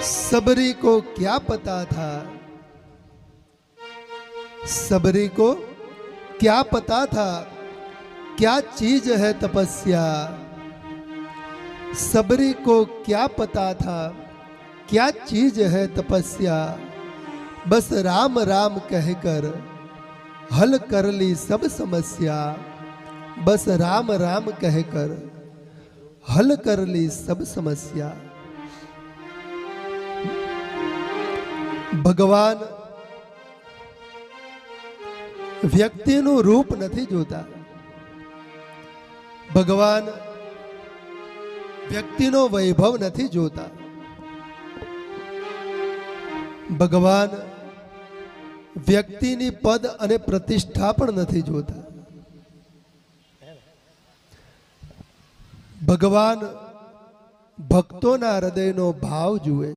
सबरी को क्या पता था, सबरी को क्या पता था क्या चीज है तपस्या। सबरी को क्या पता था क्या चीज है तपस्या। बस राम राम कहकर हल कर ली सब समस्या। बस राम राम कहकर हल कर ली सब समस्या। ભગવાન વ્યક્તિનું રૂપ નથી જોતા, ભગવાન વ્યક્તિનો વૈભવ નથી જોતા, ભગવાન વ્યક્તિની પદ અને પ્રતિષ્ઠા પણ નથી જોતા. ભગવાન ભક્તોના હૃદયનો ભાવ જુએ.